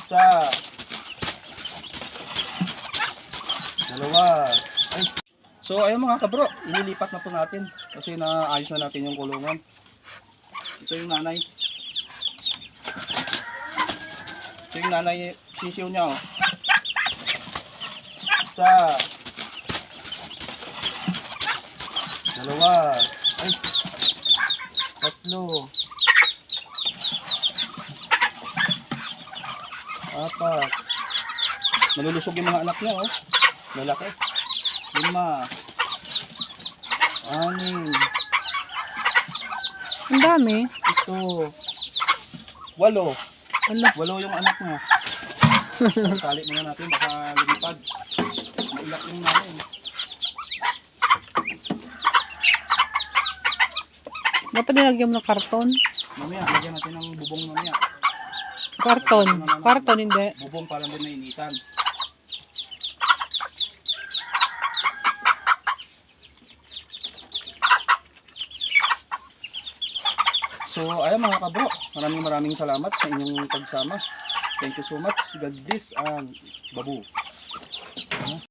Isa. Dalawa. Ay. So ayun mga kabro, ililipat na po natin kasi naayos na natin yung kulungan. Ito yung nanay. Ito yung nanay, sisiw niya oh. Isa. Dalawa. Ay. Tatlo. Apat. Nalulusog yung mga anak niya oh. Lalaki. 5. 6. Ang dami. 7. 8. Ala. 8 yung anak niya. Tali muna natin baka lumipad. Mailak yung namin. Dapat nilagyan mo ng karton. Mamaya, lagyan natin ng bubong mamaya. Karton. Karton hindi. Bubong para din nainitan. So, ayan mga kabro, maraming salamat sa inyong pagsama. Thank you so much. God bless and babu.